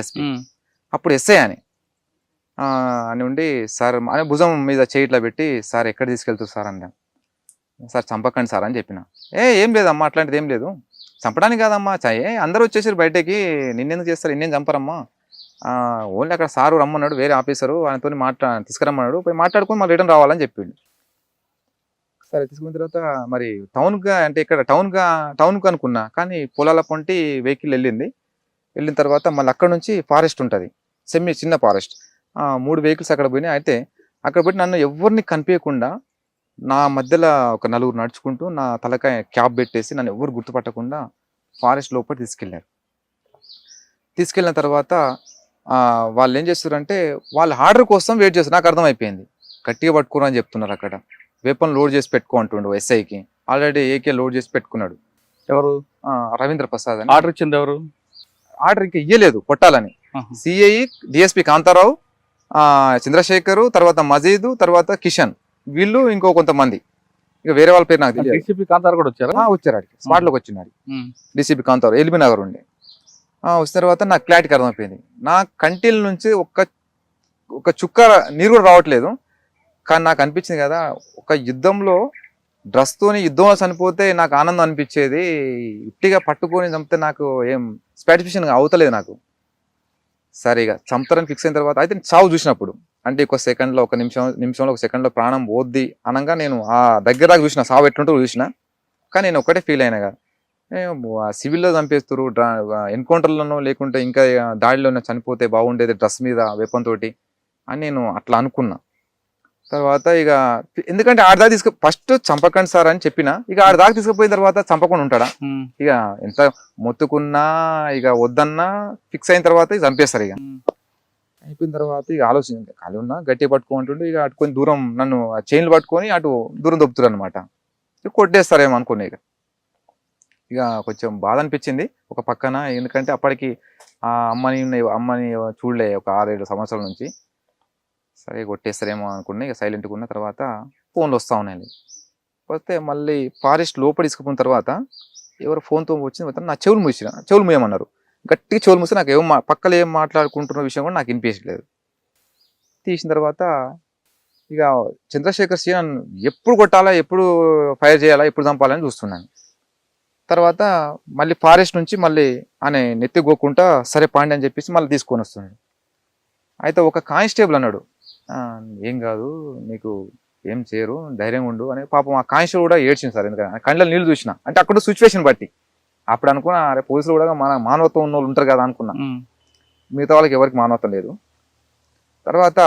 SP. అప్పుడు SI అని ఉండి సార్ అని భుజం మీద చేయి ఇట్లా పెట్టి సార్ ఎక్కడ తీసుకెళ్తారు సార్ అన్నాను. సార్ చంపకండి సార్ అని చెప్పిన. ఏం లేదమ్మా అట్లాంటిది ఏం లేదు, చంపడానికి కాదమ్మా అందరూ వచ్చేసారు బయటకి, నిన్నెందుకు చేస్తారు, నిన్నేం చంపరమ్మా, ఓన్లీ అక్కడ సారు రమ్మన్నాడు, వేరే ఆఫీసరు ఆయనతో తీసుకురమ్మన్నాడు, పోయి మాట్లాడుకొని మళ్ళీ రిటర్న్ రావాలని చెప్పిండు. సరే తీసుకున్న తర్వాత మరి టౌన్గా అంటే ఇక్కడ టౌన్కు అనుకున్నా, కానీ పొలాల పొంటి వెహికల్ వెళ్ళిన తర్వాత మళ్ళీ అక్కడ నుంచి ఫారెస్ట్ ఉంటుంది, చిన్న ఫారెస్ట్. 3 వెహికల్స్ అక్కడ పోయినాయి. అయితే అక్కడ పోయి నన్ను ఎవరిని కనిపించకుండా నా మధ్యలో ఒక 4 నడుచుకుంటూ నా తలకాయ క్యాప్ పెట్టేసి నన్ను ఎవరు గుర్తుపట్టకుండా ఫారెస్ట్ లోపల తీసుకెళ్ళిన తర్వాత వాళ్ళు ఏం చేస్తారంటే వాళ్ళ ఆర్డర్ కోసం వెయిట్ చేస్తారు. నాకు అర్థమైపోయింది, గట్టిగా పట్టుకోరు అని చెప్తున్నారు. అక్కడ వెపన్ లోడ్ చేసి పెట్టుకో అంటుండు ఎస్ఐకి. ఆల్రెడీ ఏకే లోడ్ చేసి పెట్టుకున్నాడు. ఎవరు? రవీంద్ర ప్రసాద్ అని. ఆర్డర్ ఇచ్చింది ఎవరు? ఆర్డర్ ఇంకా ఇయ్యలేదు కొట్టాలని. సిఐ, డిఎస్పి కాంతారావు, చంద్రశేఖర్, తర్వాత మజీద్, తర్వాత కిషన్, వీళ్ళు ఇంకో కొంతమంది, ఇక వేరే వాళ్ళ పేరు నాకు తెలియదు. డీసీపీ కాంతారావు కూడా వచ్చారు. వచ్చారు స్పాట్ లోకి వచ్చినాడు డిసిపి కాంతారావు, ఎల్బీ నగర్ ఉండే. వచ్చిన తర్వాత నాకు క్లారిటీకి అర్థమైపోయింది, నా కంటిల నుంచి ఒక చుక్క నీరు కూడా రావట్లేదు. కానీ నాకు అనిపించింది కదా, ఒక యుద్ధంలో డ్రెస్తోని యుద్ధంలో చనిపోతే నాకు ఆనందం అనిపించేది, ఇట్టిగా పట్టుకొని చంపితే నాకు ఏం సాటిస్ఫాక్షన్ అవుతలేదు నాకు. సరిగా చంపుతారని ఫిక్స్ అయిన తర్వాత అయితే చావు చూసినప్పుడు, అంటే ఒక సెకండ్లో, ఒక నిమిషంలో ఒక సెకండ్లో ప్రాణం పోద్ది అనగా నేను ఆ దగ్గర దాకా చూసిన, సావు ఎట్లుంటూ చూసిన. కానీ నేను ఒకటే ఫీల్ అయినా కదా, సివిల్లో చంపేస్తారు, ఎన్కౌంటర్లోనో లేకుంటే ఇంకా దాడిలోనో చనిపోతే బాగుండేది డ్రెస్ మీద వెపన్ తోటి అని నేను అట్లా అనుకున్నా. తర్వాత ఇక ఎందుకంటే ఆడదాకా ఫస్ట్ చంపకండి సార్ అని చెప్పిన, ఇక ఆడదాకా తీసుకుపోయిన తర్వాత చంపకుండా ఉంటాడా? ఇక ఎంత మొత్తుకున్నా ఇక వద్దన్నా ఫిక్స్ అయిన తర్వాత ఇక చంపేస్తారు. ఇక అయిపోయిన తర్వాత ఇక ఆలోచన ఖాళీ ఉన్నా గట్టిగా పట్టుకోమంటుండే, ఇక అటుకొని దూరం నన్ను చైన్లు పట్టుకొని అటు దూరం దొబ్బుతారు అనమాట. కొట్టేస్తారేమో అనుకున్నా. ఇక కొంచెం బాధ అనిపించింది ఒక పక్కన, ఎందుకంటే అప్పటికి ఆ అమ్మని చూడలే ఒక 6-7 సంవత్సరాల నుంచి. సరే కొట్టేస్తారేమో అనుకున్నా. ఇక సైలెంట్గా ఉన్న తర్వాత ఫోన్లు వస్తూ ఉన్నాయి. వస్తే మళ్ళీ ఫారెస్ట్ లోపల తీసుకుపోయిన తర్వాత ఎవరు ఫోన్తో వచ్చిన తర్వాత నా చెవులు మూయమన్నారు. గట్టిగా చెవులు మూస్తే నాకు పక్కలో ఏం మాట్లాడుకుంటున్న విషయం కూడా నాకు వినిపించలేదు. తీసిన తర్వాత ఇక చంద్రశేఖర్ సి ఎప్పుడు కొట్టాలా, ఎప్పుడు ఫైర్ చేయాలా, ఎప్పుడు చంపాలని చూస్తున్నాను. తర్వాత మళ్ళీ ఫారెస్ట్ నుంచి మళ్ళీ ఆయన నెత్తిగోకుండా సరే పాండి అని చెప్పేసి మళ్ళీ తీసుకొని వస్తున్నాడు. అయితే ఒక కానిస్టేబుల్ అన్నాడు, ఏం కాదు నీకు ఏం చేయరు, ధైర్యంగా ఉండు అని. పాపం ఆ కానిస్టేబుల్ కూడా ఏడ్చింది సార్, ఎందుకంటే కళ్ళలో నీళ్ళు చూసిన. అంటే అక్కడ సిచ్యువేషన్ బట్టి అప్పుడు అనుకున్నా, అరే పోలీసులు కూడా మన మానవత్వం ఉన్న వాళ్ళు ఉంటారు కదా అనుకున్నా. మిగతా వాళ్ళకి ఎవరికి మానవత్వం లేదు. తర్వాత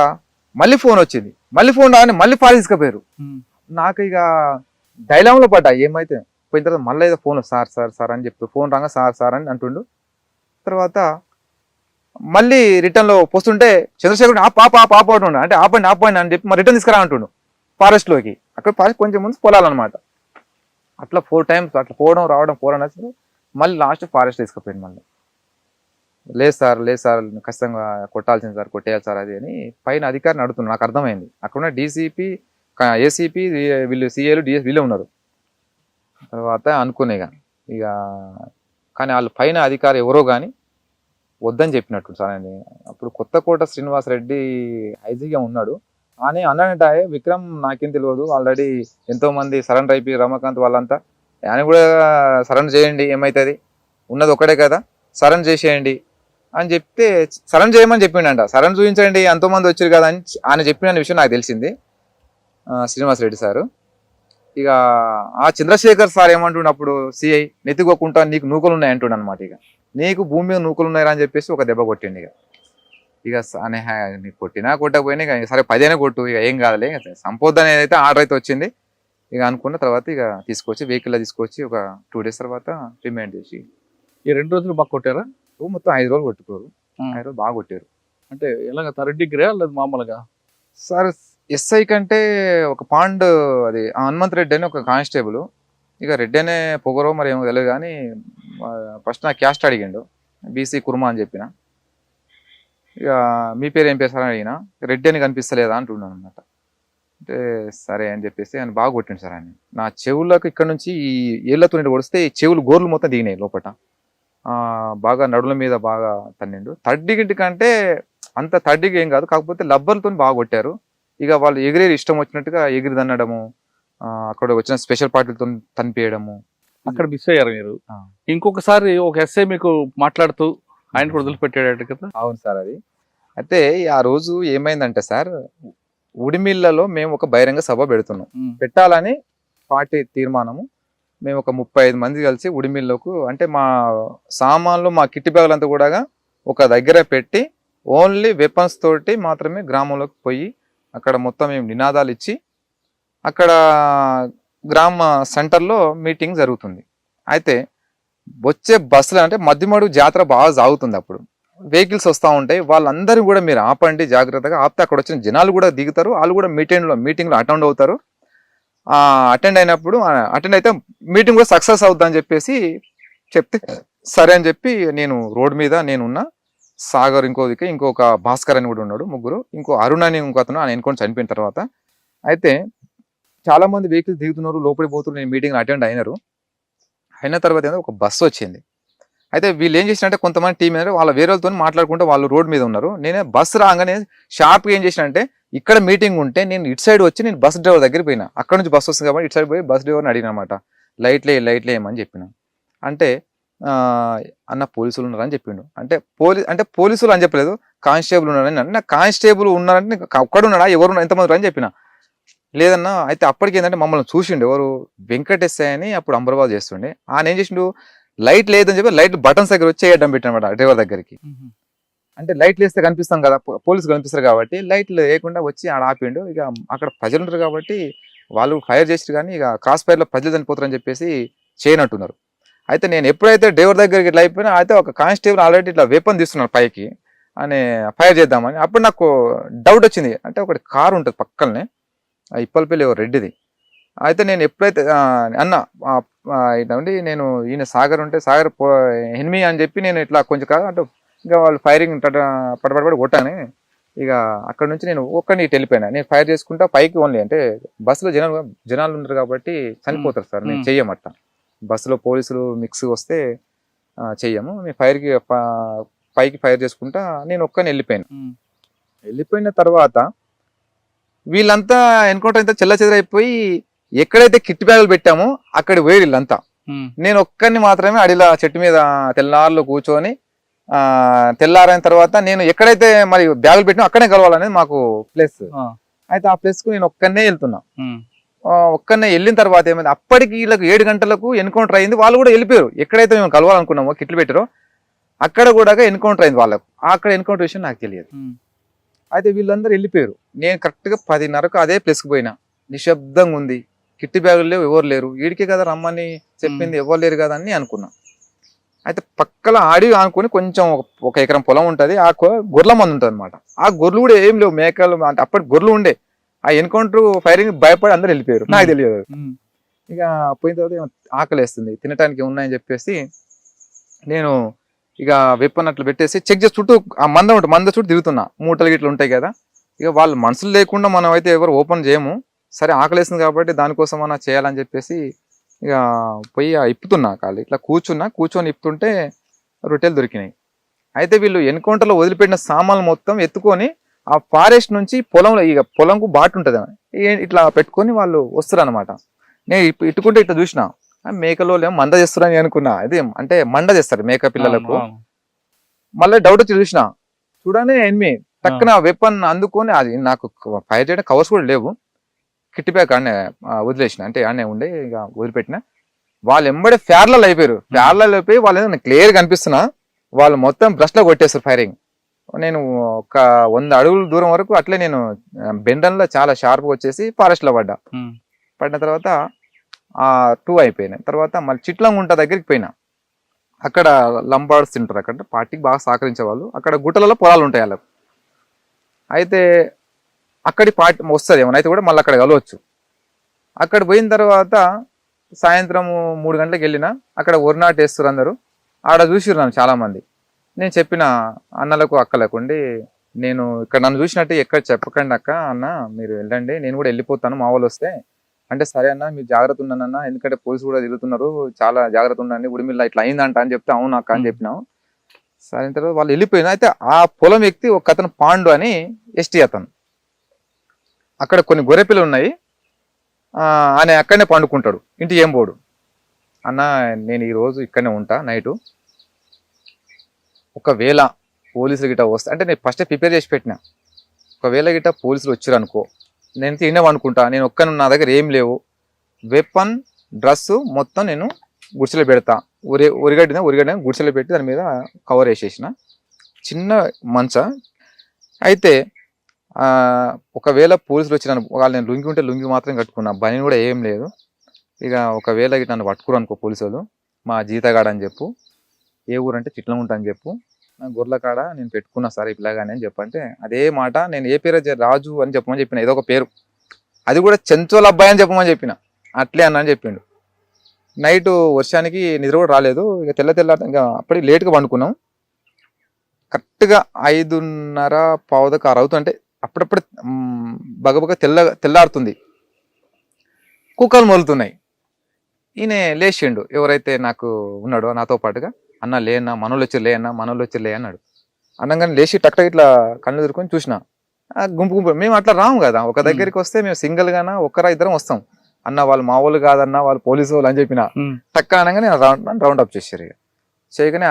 మళ్ళీ ఫోన్ వచ్చింది, మళ్ళీ ఫోన్ రాగానే మళ్ళీ ఫారెస్ట్ తీసుకుపోయారు. నాకు ఇక డైలామ్లో పడ్డా, ఏమైతే పోయిన తర్వాత మళ్ళీ ఏదో ఫోన్ సార్ సార్ సార్ అని చెప్తూ ఫోన్ రాగా సార్ సార్ అని అంటుండు. తర్వాత మళ్ళీ రిటర్న్లో పోస్తుంటే చంద్రశేఖర్ ఆప అంటుండు, అంటే ఆపండి అని చెప్పి మరి రిటర్న్ తీసుకురా అంటుండు ఫారెస్ట్లోకి. అక్కడ ఫారెస్ట్ కొంచెం ముందు పొలాలన్నమాట. అట్లా 4 times అట్లా పోవడం మళ్ళీ లాస్ట్ ఫారెస్ట్ తీసుకుపోయింది. మళ్ళీ లేదు సార్ ఖచ్చితంగా కొట్టాల్సింది సార్, కొట్టేయాలి సార్ అది అని పైన అధికారిని అడుగుతున్నాడు. నాకు అర్థమైంది అక్కడున్న డీసీపీ, ఏసీపీ, వీళ్ళు సిఏలు, డిఎస్ వీళ్ళే ఉన్నారు. తర్వాత అనుకునే ఇక కానీ వాళ్ళు పైన అధికారి ఎవరో కానీ వద్దని చెప్పినట్టు సార్ అని. అప్పుడు కొత్తకోట శ్రీనివాస్ రెడ్డి ఐజీగా ఉన్నాడు. అని అన్నాడంటే విక్రమ్ నాకేం తెలియదు, ఆల్రెడీ ఎంతో మంది సరెండర్ అయిపోయి రమాకాంత్ వాళ్ళంతా, ఆయన కూడా సరెండర్ చేయండి, ఏమవుతుంది ఉన్నది ఒకటే కదా, సరెండర్ చేసేయండి అని చెప్తే సరెండర్ చేయమని చెప్పిండంట. సరెండర్ చూపించండి ఎంతోమంది వచ్చారు కదా అని ఆయన చెప్పిన విషయం నాకు తెలిసింది శ్రీనివాస్ రెడ్డి సారు. ఇక ఆ చంద్రశేఖర్ సార్ ఏమంటుండే అప్పుడు సిఐ, నెత్తికోకుండా నీకు నూకలు ఉన్నాయి అంటుండ అనమాట. ఇక నీకు భూమి మీద నూకలు ఉన్నాయా అని చెప్పేసి ఒక దెబ్బ కొట్టిండు. ఇక అనే నీకు కొట్టినా కొట్టకపోయినా ఇక సరే 10 కొట్టు, ఇక ఏం కాదులే, సంపోద్దని ఏదైతే ఆర్డర్ అయితే వచ్చింది. ఇక అనుకున్న తర్వాత ఇక తీసుకొచ్చి వెహికల్లో తీసుకొచ్చి ఒక 2 days తర్వాత రిమైండ్ చేసి. ఈ 2 రోజులు బాగా కొట్టారా? మొత్తం 5 రోజులు కొట్టుకోరు, 5 రోజులు బాగా కొట్టారు. అంటే ఎలాగ 3rd degree లేదు మామూలుగా? సార్ ఎస్ఐ కంటే ఒక పాండ్ అది హనుమంత్ రెడ్డి అని ఒక కానిస్టేబుల్, ఇక రెడ్డి అనే పొగరో మరి ఏమో తెలియదు కానీ ఫస్ట్ నా క్యాస్ట్ అడిగిండు, బీసీ కుర్మా అని చెప్పిన. ఇక మీ పేరు ఏం పేరు సార్ అని అడిగిన, రెడ్డి అని కనిపిస్తలేదా అంటున్నాను అనమాట. అంటే సరే అని చెప్పేసి ఆయన బాగా కొట్టిండు సార్ ఆయన. నా చెవులకు ఇక్కడ నుంచి ఈ ఏళ్లతో కొడిస్తే ఈ చెవులు గోర్లు మొత్తం దిగినాయి లోపల. బాగా నడుల మీద బాగా తన్నిండు. థర్డ్ డిగ్రీ కంటే అంత థర్డ్ డిగ్రీ ఏం కాదు, కాకపోతే లబ్బర్తో బాగా కొట్టారు. ఇక వాళ్ళు ఎగిరేది ఇష్టం వచ్చినట్టుగా ఎగిరి తన్నడము, అక్కడ వచ్చిన స్పెషల్ పార్టీలతో తనిపేయడము. అక్కడ మిస్ అయ్యారు మీరు. ఆ. ఇంకొకసారి ఒక ఎస్ఐ మీకు మాట్లాడుతూ ఆయన కూడా వదిలిపెట్టాడు కదా. అవును సార్. అది అయితే ఆ రోజు ఏమైందంటే సార్, ఉడిమిల్లలో మేము ఒక బహిరంగ సభ పెడుతున్నాం, పెట్టాలని పార్టీ తీర్మానము. మేము ఒక 35 మంది కలిసి ఉడిమిల్లకు, అంటే మా సామాన్లు మా కిట్టి బ్యాగులంతా కూడా ఒక దగ్గర పెట్టి ఓన్లీ వెపన్స్ తోటి మాత్రమే గ్రామంలోకి పోయి అక్కడ మొత్తం మేము నినాదాలు ఇచ్చి అక్కడ గ్రామ సెంటర్లో మీటింగ్ జరుగుతుంది. అయితే వచ్చే బస్సులు అంటే మధ్యమడుగు జాతర బాగా సాగుతుంది, అప్పుడు వెహికల్స్ వస్తూ ఉంటాయి. వాళ్ళందరూ కూడా మీరు ఆపండి, జాగ్రత్తగా ఆపితే అక్కడ వచ్చిన జనాలు కూడా దిగుతారు, వాళ్ళు కూడా మీటింగ్లో అటెండ్ అవుతారు. అటెండ్ అయితే మీటింగ్ కూడా సక్సెస్ అవుతుందని చెప్పేసి చెప్తే సరే అని చెప్పి నేను రోడ్ మీద నేనున్నా, సాగర్ ఇంకొక భాస్కర్ అని కూడా ఉన్నాడు, ముగ్గురు, ఇంకో అరుణ్ అని ఇంకో అతను ఆయన ఎన్నుకొని చనిపోయిన తర్వాత. అయితే చాలా మంది వెహికల్స్ దిగుతున్నారు, లోపలికి పోతున్నారు, నేను మీటింగ్ అటెండ్ అయిన తర్వాత ఒక బస్సు వచ్చింది. అయితే వీళ్ళు ఏం చేసినంటే కొంతమంది టీం ఏంటంటే వాళ్ళ వేరే వాళ్ళతో మాట్లాడుకుంటే వాళ్ళు రోడ్ మీద ఉన్నారు. నేనే బస్సు రాగానే షార్ప్గా ఏం చేసినంటే ఇక్కడ మీటింగ్ ఉంటే నేను ఇటు సైడ్ వచ్చి నేను బస్ డ్రైవర్ దగ్గర పోయినా, అక్కడ నుంచి బస్సు వస్తుంది కాబట్టి ఇటు సైడ్ పోయి బస్ డ్రైవర్ని అడిగిన అనమాట, లైట్లు వేయమని చెప్పిన. అంటే అన్న పోలీసులు ఉన్నారని చెప్పిండు. అంటే పోలీసులు అని చెప్పలేదు, కానిస్టేబుల్ ఉన్నారని. నాకు కానిస్టేబుల్ ఉన్నారంటే ఒక్కడున్నాడా, ఎవరు ఎంతమంది అని చెప్పిన. లేదన్నా. అయితే అప్పటికి ఏంటంటే మమ్మల్ని చూసిండు ఎవరు, వెంకటేశ్వర అని అప్పుడు అమరాబాద్ చేస్తుండే. ఆయన ఏం చేసిండు, లైట్ లేదని చెప్పి లైట్ బటన్స్ దగ్గర వచ్చి వేయడం పెట్టినమాట డ్రైవర్ దగ్గరికి. అంటే లైట్లు వేస్తే కనిపిస్తాం కదా, పోలీసులు కనిపిస్తారు కాబట్టి లైట్లు వేయకుండా వచ్చి ఆడ ఆపిండు. ఇక అక్కడ ప్రజలు ఉంటారు కాబట్టి వాళ్ళు ఫైర్ చేసారు, కానీ ఇక క్రాస్ ఫైర్లో ప్రజలు చనిపోతారని చెప్పేసి చేయనట్టున్నారు. అయితే నేను ఎప్పుడైతే డ్రైవర్ దగ్గరికి ఇట్లా అయిపోయినా, అయితే ఒక కానిస్టేబుల్ ఆల్రెడీ ఇట్లా వెపన్ తీస్తున్నాడు పైకి అని ఫైర్ చేద్దామని. అప్పుడు నాకు డౌట్ వచ్చింది, అంటే ఒకటి కారు ఉంటుంది పక్కనే, ఇప్పలపల్లి రెడ్డిది. అయితే నేను ఎప్పుడైతే ఇట్లా నేను ఈయన సాగర్ ఉంటే సాగర్ ఎనిమి అని చెప్పి నేను ఇట్లా కొంచెం కాదు అంటే ఇంకా వాళ్ళు ఫైరింగ్ పడబడి కొట్టాను. ఇక అక్కడ నుంచి నేను ఒక్కడిని ఇటు వెళ్ళిపోయినా. నేను ఫైర్ చేసుకుంటా పైకి ఓన్లీ, అంటే బస్సులో జనాలు ఉంటారు కాబట్టి చనిపోతారు సార్, నేను చెయ్యమట్ట. బస్సులో పోలీసులు మిక్స్ వస్తే చెయ్యము, మేము పైకి ఫైర్ చేసుకుంటా నేను ఒక్కని వెళ్ళిపోయిన తర్వాత వీళ్ళంతా ఎన్కౌంటర్ అయితే చెల్లచెదరైపోయి ఎక్కడైతే కిట్ బ్యాగులు పెట్టామో అక్కడ పోయి వీళ్ళంతా. నేను ఒక్కరిని మాత్రమే అడిలా చెట్టు మీద తెల్లారులో కూర్చొని, తెల్లారైన తర్వాత నేను ఎక్కడైతే మరి బ్యాగులు పెట్టినా అక్కడే కలవాలనేది మాకు ప్లేస్. అయితే ఆ ప్లేస్ కు నేను ఒక్కనే వెళ్తున్నా. ఒక్కనే వెళ్ళిన తర్వాత ఏమైంది, అప్పటికి వీళ్ళకి 7 గంటలకు ఎన్కౌంటర్ అయింది. వాళ్ళు కూడా వెళ్ళిపోయారు, ఎక్కడైతే మేము కలవాలనుకున్నామో కిట్లు పెట్టారో అక్కడ కూడా ఎన్కౌంటర్ అయింది వాళ్ళకు. అక్కడ ఎన్కౌంటర్ విషయం నాకు తెలియదు. అయితే వీళ్ళందరూ వెళ్ళిపోయారు. నేను కరెక్ట్గా 10:30కు అదే ప్లేస్కి పోయినా. నిశ్శబ్దంగా ఉంది, కిట్టి బ్యాగులు లేవు, ఎవరు లేరు. వీడికే కదా రమ్మని చెప్పింది, ఎవరు లేరు కదా అని అనుకున్నా. అయితే పక్కల ఆడి అనుకుని కొంచెం 1 ఎకరం పొలం ఉంటుంది, ఆ గొర్రెల మంది ఉంటుంది అనమాట. ఆ గొర్రెలు కూడా ఏం లేవు, మేకలు అంటే అప్పటి గొర్రెలు ఉండే. ఆ ఎన్కౌంటర్ ఫైరింగ్ భయపడి అందరు వెళ్ళిపోయారు, నాకు తెలియదు. ఇక పోయిన తర్వాత ఆకలి వేస్తుంది, తినడానికి ఉన్నాయని చెప్పేసి నేను ఇక వెప్పనట్లు పెట్టేసి చెక్ చేసి చుట్టూ ఆ మంద చుట్టూ తిరుగుతున్నా. మూటలు గిట్లు ఉంటాయి కదా, ఇక వాళ్ళు మనుషులు లేకుండా మనం అయితే ఎవరు ఓపెన్ చేయము. సరే ఆకలేస్తుంది కాబట్టి దానికోసం అన్నా చేయాలని చెప్పేసి ఇక పోయి ఇప్పుతున్నా కాళ్ళు. ఇట్లా కూర్చొని ఇప్పుతుంటే రొట్టెలు దొరికినాయి. అయితే వీళ్ళు ఎన్కౌంటర్లో వదిలిపెట్టిన సామాన్లు మొత్తం ఎత్తుకొని ఆ ఫారెస్ట్ నుంచి పొలంలో, ఇక పొలంకు బాటు ఉంటుంది ఇట్లా పెట్టుకొని వాళ్ళు వస్తారు అనమాట. నేను ఇట్టుకుంటే ఇట్లా చూసిన, మేకలో మంద చేస్తారని అనుకున్నా. ఇది అంటే మండ చేస్తారు మేక పిల్లలకు. మళ్ళీ డౌట్ వచ్చి చూడనే ఎనిమి టక్కున వెపన్ అందుకొని, అది నాకు ఫైర్ చేయడం కవర్స్ కూడా లేవు, కిట్టి బ్యాగ్ ఆడనే వదిలేసిన, అంటే ఆడనే ఉండే ఇక వదిలిపెట్టిన. వాళ్ళు ఎంబడే ఫ్యార్లలో అయిపోయారు. అయిపోయి వాళ్ళు క్లియర్ కనిపిస్తున్నా, వాళ్ళు మొత్తం బ్రష్లో కొట్టేస్తారు ఫైరింగ్. నేను ఒక 100 అడుగుల దూరం వరకు అట్లే నేను బెండన్లో చాలా షార్ప్గా వచ్చేసి ఫారెస్ట్లో పడిన తర్వాత 2 అయిపోయినాయి. తర్వాత మళ్ళీ చిట్లంగుంట దగ్గరికి పోయినా. అక్కడ లంబాడ్స్ తింటారు, అక్కడ పార్టీకి బాగా సహకరించే వాళ్ళు. అక్కడ గుట్టలలో పొలాలు ఉంటాయి వాళ్ళకు. అయితే అక్కడి పార్టీ వస్తుంది ఏమన్నా అయితే కూడా మళ్ళీ అక్కడ కలవచ్చు. అక్కడ పోయిన తర్వాత సాయంత్రం 3 గంటలకు వెళ్ళినా, అక్కడ ఒరినాటు వేస్తారు అందరూ. ఆడ చూసిరు నన్ను చాలామంది. నేను చెప్పిన అన్నలకు అక్కలకుండి, నేను ఇక్కడ నన్ను చూసినట్టు ఎక్కడ చెప్పకండి అక్క, అన్న మీరు వెళ్ళండి, నేను కూడా వెళ్ళిపోతాను, మా వాళ్ళు వస్తే అంటే సరే అన్న మీరు జాగ్రత్త ఉన్నానన్న, ఎందుకంటే పోలీసులు కూడా తిరుగుతున్నారు, చాలా జాగ్రత్త ఉండండి, ఉడిమిల్ల ఇట్లా అయిందంట అని చెప్తే అవును అక్క అని చెప్పినాం. సరే తర్వాత వాళ్ళు వెళ్ళిపోయినా. అయితే ఆ పొలం వ్యక్తి ఒక అతను పాండు అని ఎస్టీ అతను, అక్కడ కొన్ని గొర్రెపిల్లలు ఉన్నాయి, ఆయన అక్కడనే పండుకుంటాడు, ఇంటికి ఏం పోడు. అన్న నేను ఈరోజు ఇక్కడనే ఉంటా నైటు, ఒకవేళ పోలీసులు గిట్ట వస్తే, అంటే నేను ఫస్టే ప్రిపేర్ చేసి పెట్టినా, ఒకవేళ గిట్ట పోలీసులు వచ్చారు అనుకో, నేను తిన్నాం అనుకుంటా, నేను ఒక్కను, నా దగ్గర ఏం లేవు, వెపన్ డ్రెస్ మొత్తం నేను గుడిసెలో పెడతా, ఉరిగడ్డ గుడిసెలో పెట్టి దాని మీద కవర్ వేసేసిన, చిన్న మంచ. అయితే ఒకవేళ పోలీసులు వచ్చిన వాళ్ళు, నేను లుంగి ఉంటే లుంగి మాత్రం కట్టుకున్నా, బని కూడా ఏం లేదు. ఇక ఒకవేళ గిట్ట నన్ను పట్టుకురు అనుకో పోలీసులు, మా జీతగాడ అని చెప్పు, ఏ ఊరు అంటే చిట్లముంట అని చెప్పు, నా గొర్రెల కాడ నేను పెట్టుకున్నా సార్ ఇట్లాగానే అని చెప్పంటే, అదే మాట నేను ఏ పేరు రాజు అని చెప్పమని చెప్పిన, ఏదో ఒక పేరు, అది కూడా చెంచోల అబ్బాయి అని చెప్పమని చెప్పిన, అట్లే అన్న అని చెప్పిండు. నైట్ వర్షానికి నిద్ర కూడా రాలేదు, ఇక తెల్ల ఇంకా అప్పటికి లేట్గా పండుకున్నాం. కరెక్ట్గా 5:30 అవుతుంటే అప్పుడప్పుడు బగబగ తెల్లారుతుంది, కుక్కలు మొలుతున్నాయి. ఈయన లేచిండు, ఎవరైతే నాకు ఉన్నాడో నాతో పాటుగా, అన్న లేనా మనోళ్ళు వచ్చి లే అన్నాడు. అనగానే లేచి టక్ ఇట్లా కళ్ళు ఎదుర్కొని చూసిన, గుంపు మేము అట్లా రాము కదా, ఒక దగ్గరికి వస్తే మేము సింగిల్ గానా ఒక్కరా ఇద్దరం వస్తాం, అన్న వాళ్ళు మా వాళ్ళు కాదన్న వాళ్ళు పోలీసు వాళ్ళు అని చెప్పిన, టక్క అనగానే రౌండ్ అప్ చేశారు. ఇక చేయగానే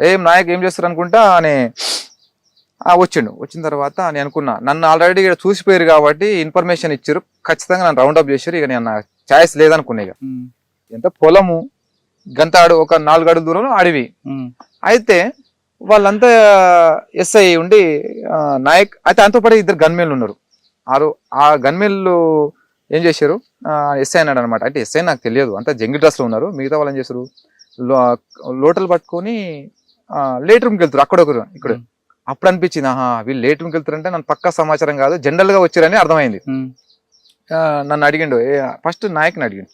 ఏం నాయక్ ఏం చేస్తారు అనుకుంటా అని వచ్చిండు. వచ్చిన తర్వాత నేను అనుకున్నా, నన్ను ఆల్రెడీ ఇక్కడ చూసిపోయారు కాబట్టి ఇన్ఫర్మేషన్ ఇచ్చారు, ఖచ్చితంగా నన్ను రౌండ్ అప్ చేశారు, ఇక నేను ఛాయిస్ లేదనుకున్నా. ఇక ఎంత పొలము గంత ఒక 4 అడుగుల దూరంలో అడవి. అయితే వాళ్ళంతా ఎస్ఐ ఉండి నాయక్, అయితే అంతో పాటు 2 గన్మెన్లు ఉన్నారు. ఆ గన్మెన్లు ఏం చేశారు, ఎస్ఐ అన్నాడు అనమాట. అంటే ఎస్ఐ నాకు తెలియదు, అంతా జంగిల్ డ్రెస్ లో ఉన్నారు. మిగతా వాళ్ళు ఏం చేశారు, లోటలు పట్టుకొని లేట్ రూమ్కి వెళ్తారు, అక్కడ ఒకరు ఇక్కడ. అప్పుడు అనిపించింది, వీళ్ళు లేట్ రూమ్కి వెళ్తారంటే నన్ను పక్కా సమాచారం కాదు, జనరల్ గా వచ్చారని అర్థమైంది. నన్ను అడిగిండు, ఫస్ట్ నాయక్ని అడిగిండు,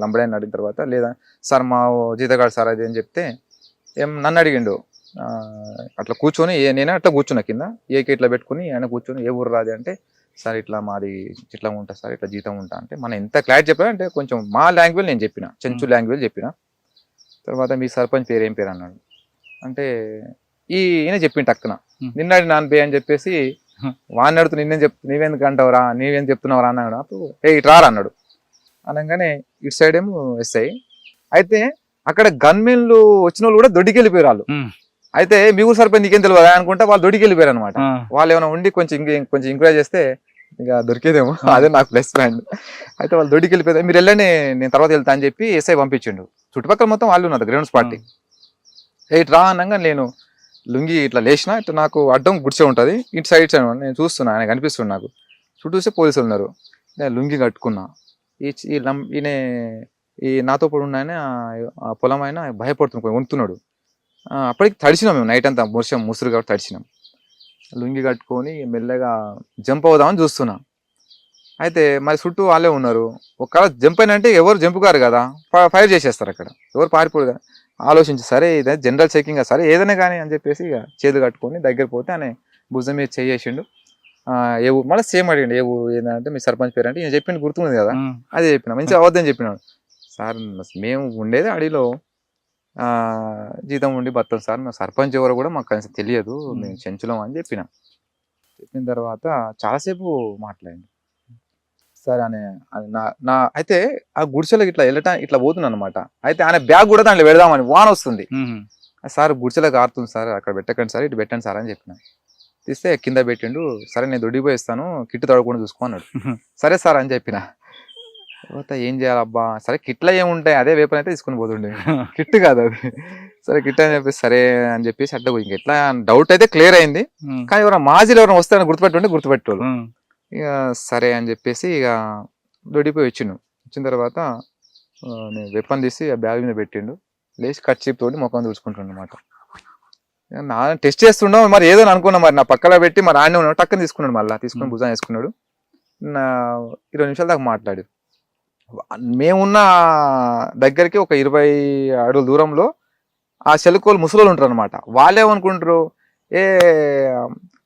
లంబడాన్ని అడిగిన తర్వాత, లేదా సార్ మా జీతగాడు సార్ అది అని చెప్తే, నన్ను అడిగిండు. అట్లా కూర్చొని నేనే అట్లా కూర్చున్నా కింద, ఏకే ఇట్లా పెట్టుకుని ఆయన కూర్చొని, ఏ ఊరు రాది అంటే, సార్ ఇట్లా మాది ఇట్లా ఉంటా సార్, ఇట్లా జీతం ఉంటా అంటే, మనం ఎంత క్లారిటీ చెప్పా అంటే, కొంచెం మా లాంగ్వేజ్ నేను చెప్పిన, చెంచు లాంగ్వేజ్ చెప్పిన. తర్వాత మీ సర్పంచ్ పేరు ఏం పేరు అన్నాడు. అంటే ఈయన చెప్పిండు టక్కున, నిన్నాడు నాన్న పే అని చెప్పేసి, వాడిని అడుగుతూ నీవెందుకు అంటావురా, నీవేం చెప్తున్నావురా అన్నాడు. అప్పుడు ఇటు రారా అన్నాడు. అనగానే ఇటు సైడ్ ఏమో ఎస్ఐ. అయితే అక్కడ గన్మెన్లు వచ్చిన వాళ్ళు కూడా దొడ్డికి వెళ్ళిపోయారు వాళ్ళు. అయితే మీ ఊరు సరిపోయి నీకేం తెలియదు అనుకుంటా, వాళ్ళు దొడ్డికి వెళ్ళిపోయారు అనమాట. వాళ్ళు ఏమైనా ఉండి కొంచెం ఎంకరేజ్ చేస్తే ఇక దొరికేదేమో, అదే నాకు ప్లస్ పాయింట్. అయితే వాళ్ళు దొడ్డికి వెళ్ళిపోతే, మీరు వెళ్ళండి నేను తర్వాత వెళ్తా అని చెప్పి ఎస్ఐ పంపించిండు. చుట్టుపక్కల మొత్తం వాళ్ళు ఉన్నారు, గ్రౌండ్స్ పార్టీ. ఇటు రా అనగా నేను లుంగి ఇట్లా లేచిన, ఇట్లా నాకు అడ్డం గుడిసె ఉంటుంది, ఇటు సైడ్ నేను చూస్తున్నా, ఆయన కనిపిస్తుంది నాకు. చుట్టూ చూస్తే పోలీసులు ఉన్నారు. నేను లుంగి కట్టుకున్నా. ఈయన ఈ నాతో పాటు ఉన్నాయని ఆ పొలం అయినా భయపడుతున్నాడు, వండుతున్నాడు. అప్పటికి తడిచినాం మేము, నైట్ అంతా ముసురు కాబట్టి తడిచినాం. లుంగి కట్టుకొని మెల్లగా జంప్ అవుదామని చూస్తున్నా. అయితే మరి చుట్టూ వాళ్ళే ఉన్నారు. ఒకవేళ జంప్ అయినంటే ఎవరు జంప్ కారు కదా, ఫైర్ చేసేస్తారు అక్కడ, ఎవరు పారిపోరు కదా. ఆలోచించి సరే ఇదే జనరల్ చెకింగ్ సరే ఏదైనా కానీ అని చెప్పేసి ఇక చేతులు కట్టుకొని దగ్గర పోతే ఆయన భుజం మీద చేసేసిండు. ఏ ఊరు మళ్ళీ సేమ్ అడిగిండు, ఏ ఊరు ఏంటంటే మీ సర్పంచ్ పేరు అంటే, నేను చెప్పింది గుర్తుంది కదా, అదే చెప్పిన. మంచిగా అవద్దని చెప్పినాడు. సార్ మేము ఉండేది అడవిలో, జీతం ఉండి బతాం సార్, మేము సర్పంచ్ ఎవరో కూడా మాకు కనీసం తెలియదు, మేము చెంచులం అని చెప్పిన తర్వాత చాలాసేపు మాట్లాడింది. సరే అని నా అయితే ఆ గుడిసెలకు ఇట్లా వెళ్ళటం ఇట్లా పోతున్నాను అనమాట. అయితే ఆయన బ్యాగ్ కూడా దాంట్లో పెడదామని, వాన వస్తుంది. సార్ గుడిసెలకు ఆరుతుంది సార్, అక్కడ పెట్టకండి సార్, ఇటు పెట్టండి సార్ అని చెప్పిన. తీస్తే కింద పెట్టిండు. సరే నేను దొడ్డిపోయి ఇస్తాను, కిట్టు తడవకుండా చూసుకో అన్నాడు. సరే సార్ అని చెప్పిన. తర్వాత ఏం చేయాలబ్బా, సరే కిట్లో ఏముంటాయి, అదే వేపన్ అయితే తీసుకుని పోతుండే, కిట్టు కాదు అది. సరే కిట్ అని చెప్పేసి సరే అని చెప్పేసి అట్లా ఇంక ఎట్లా డౌట్ అయితే క్లియర్ అయింది. కానీ ఎవరైనా మాజీలు ఎవరైనా వస్తే గుర్తుపెట్టేవాళ్ళు. ఇక సరే అని చెప్పేసి ఇక దొడ్డిపోయి వచ్చిన తర్వాత నేను వెపన్ తీసి ఆ బ్యాగ్ మీద పెట్టిండు. లేచి కర్చీప్ తోటి ముఖం తుడుచుకుంటుండ అనమాట. నా టెస్ట్ చేస్తుండో మరి ఏదో అనుకున్నా, మరి నా పక్కన పెట్టి మరి ఆడనే ఉన్నాడు, టక్కని తీసుకున్నాడు, మళ్ళీ తీసుకుని భుజాన్ని వేసుకున్నాడు. 20 నిమిషాల దాకా మాట్లాడు. మేమున్న దగ్గరికి ఒక 20 అడుగుల దూరంలో ఆ చెలుకోలు ముసలోళ్ళు ఉంటారు అనమాట. వాళ్ళేమనుకుంటారు,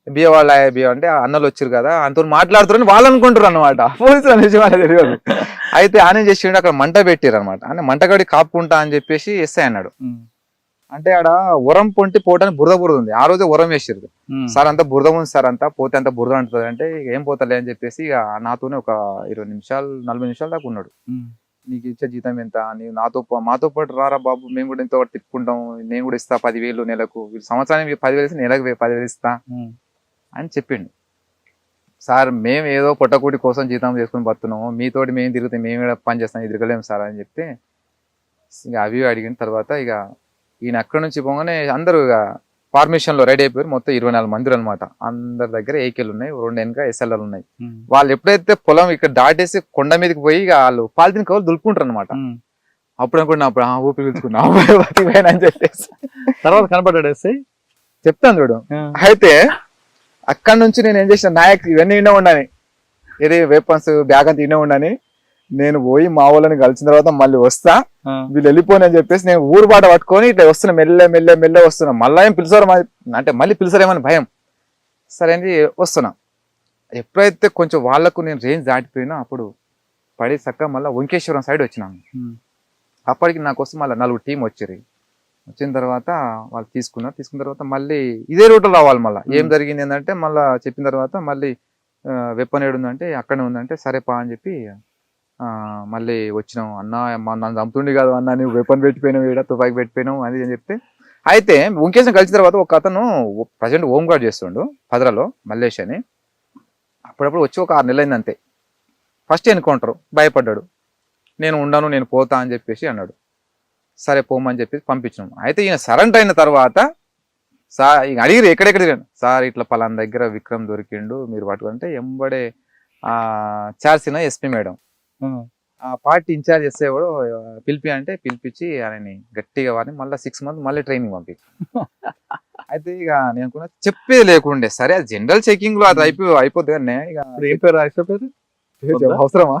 బియ్య వాళ్ళ బియ్య అంటే అన్నలు వచ్చారు కదా అంత మాట్లాడుతారని వాళ్ళు అనుకుంటారు అనమాట. పోలీసులు నిజం వాళ్ళకి తెలియదు. అయితే ఆయన ఏం చేసిండు, అక్కడ మంట పెట్టారు అనమాట. అంటే మంటగడి కాపుకుంటా అని చెప్పేసి ఎస్ఐ అన్నాడు. అంటే ఆడ ఉరం పొంటి పోవడానికి బురద ఉంది. ఆ రోజే ఉరం వేసారు. సార్ అంతా బురద ఉంది సార్, అంతా పోతే అంత బురద అంటుంది. అంటే ఏం పోతలే అని చెప్పేసి ఇక నాతోనే ఒక 20 నిమిషాలు 40 నిమిషాల దాకా ఉన్నాడు. నీకు ఇచ్చే జీతం ఎంత, నీవు మాతో పాటు రారా బాబు, మేము కూడా ఇంత తిప్పుకుంటాం, నేను కూడా ఇస్తా 10,000 నెలకు, సంవత్సరానికి 10,000 ఇస్తే నెలకు 10,000 ఇస్తా అని చెప్పిండు. సార్ మేము ఏదో పొట్టకూటి కోసం జీతం చేసుకుని బతున్నాము, మీతోటి మేము తిరుగుతాం, మేము పని చేస్తాం, తిరగలేము సార్ అని చెప్తే ఇక అవి అడిగిన తర్వాత ఇక ఈయన అక్కడి నుంచి పోగానే అందరూ ఇక ఫార్మేషన్ లో రెడీ అయిపోయారు. మొత్తం 24 మంది అనమాట. అందరి దగ్గర ఏకేలు ఉన్నాయి, 2 వెనక ఎస్ఎల్ఆర్ ఉన్నాయి. వాళ్ళు ఎప్పుడైతే పొలం ఇక్కడ దాటేసి కొండ మీదకి పోయి ఇక వాళ్ళు పాలిథిన్ కవర్లు దులుపుకుంటారు అనమాట. అప్పుడు అనుకున్నా, అప్పుడు ఊపిరి పీల్చుకున్నా అని చెప్పేసి తర్వాత కనపడ్డాడు చెప్తాను చూడు. అయితే అక్కడ నుంచి నేను ఏం చేసిన, నాయక్ ఇవన్నీ ఇన్నే ఉండని, ఇది వెపన్స్ బ్యాగ్ అంతా ఇన్నే ఉండని, నేను పోయి మా వాళ్ళని కలిసిన తర్వాత మళ్ళీ వస్తా, వీళ్ళు వెళ్ళిపోని అని చెప్పేసి నేను ఊరు బాట పట్టుకొని ఇట్లా వస్తున్నా, మెల్లె వస్తున్నా. మళ్ళీ ఏం పిలిచారు అంటే మళ్ళీ పిలిచారేమని భయం. సరే అని వస్తున్నా. ఎప్పుడైతే కొంచెం వాళ్ళకు నేను రేంజ్ దాటిపోయినా అప్పుడు పడి చక్క మళ్ళీ వంకేశ్వరం సైడ్ వచ్చినాను. అప్పటికి నాకు వస్తే మళ్ళీ 4 టీం వచ్చారు. వచ్చిన తర్వాత వాళ్ళు తీసుకున్న తర్వాత మళ్ళీ ఇదే రూట్లో రావాలి. మళ్ళీ ఏం జరిగింది ఏంటంటే మళ్ళీ చెప్పిన తర్వాత మళ్ళీ వెపన్ ఏడు ఉందంటే అక్కడనే ఉందంటే సరే పా అని చెప్పి మళ్ళీ వచ్చినాం. అన్న నన్ను చంపుతుండే కాదు అన్న, నువ్వు వెపన్ పెట్టిపోయినావు, ఈడ తుపాకి పెట్టిపోయినావు అది అని చెప్తే. అయితే వంకేశ్వరం కలిసిన తర్వాత ఒక అతను ప్రజెంట్ హోమ్ గార్డ్ చేస్తుండు భద్రలో, మల్లేష్ అని. అప్పుడప్పుడు వచ్చి ఒక 6 నెలలు అయింది అంతే. ఫస్ట్ ఎన్కౌంటర్, భయపడ్డాడు. నేను ఉండను, నేను పోతా అని చెప్పేసి అన్నాడు. సరే పోమని చెప్పేసి పంపించినాం. అయితే ఈయన సరెండర్ అయిన తర్వాత సార్ ఇక అడిగిరు ఎక్కడెక్కడ సార్ ఇట్లా పలానా దగ్గర విక్రమ్ దొరికిండు, మీరు పట్టుకుంటే ఎంబడే చార్సిన ఎస్పీ మేడం ఆ పార్టీ ఇన్ఛార్జ్ ఎస్ఐ కూడా అంటే పిలిపించి ఆయనని గట్టిగా వారిని మళ్ళీ 6 months మళ్ళీ ట్రైనింగ్ పంపించి. అయితే ఇక నేను అనుకున్నా చెప్పేది లేకుండే, సరే అది జనరల్ చెకింగ్ లో అది అయిపోద్ది కానీ ఇక అవసరమా.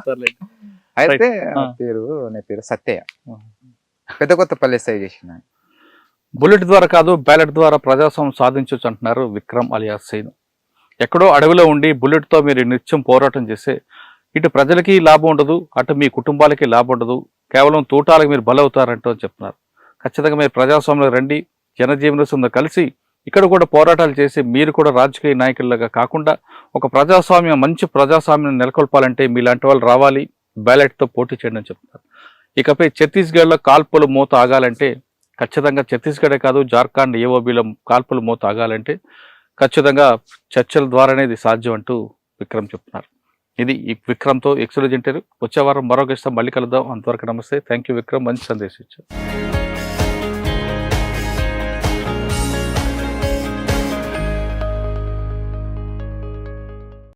అయితే నా పేరు సత్యయ్య, పెద్ద కొత్తపల్లి ఎస్ఐ చేసిన. బుల్లెట్ ద్వారా కాదు బ్యాలెట్ ద్వారా ప్రజాస్వామ్యం సాధించవచ్చు అంటున్నారు విక్రమ్ అలియాస్ సీను. ఎక్కడో అడవిలో ఉండి బుల్లెట్తో మీరు నిత్యం పోరాటం చేస్తే ఇటు ప్రజలకి లాభం ఉండదు, అటు మీ కుటుంబాలకి లాభం ఉండదు, కేవలం తూటాలకు మీరు బలవుతారంటూ చెప్తున్నారు. ఖచ్చితంగా మీరు ప్రజాస్వామ్యంలో రండి, జనజీవన కలిసి ఇక్కడ కూడా పోరాటాలు చేసి మీరు కూడా రాజకీయ నాయకులుగా కాకుండా ఒక ప్రజాస్వామ్యం, మంచి ప్రజాస్వామ్యం నెలకొల్పాలంటే మీలాంటి వాళ్ళు రావాలి, బ్యాలెట్తో పోటీ చేయండి అని చెప్తున్నారు. ఇకపై ఛత్తీస్గఢ్లో కాల్పులు మూత ఆగాలంటే ఖచ్చితంగా ఛత్తీస్గఢే కాదు జార్ఖండ్ ఏఓబీలో కాల్పులు మూత ఆగాలంటే ఖచ్చితంగా చర్చల ద్వారానే ఇది సాధ్యం అంటూ విక్రమ్ చెప్తున్నారు. ఇది ఈ విక్రమ్తో ఎక్స్క్లూజివ్ ఇంటర్వ్యూ. వచ్చే వారం మరో గెస్ట్ మళ్ళీ కలుద్దాం. అంతవరకు నమస్తే. థ్యాంక్ యూ విక్రమ్, మంచి సందేశం ఇచ్చారు.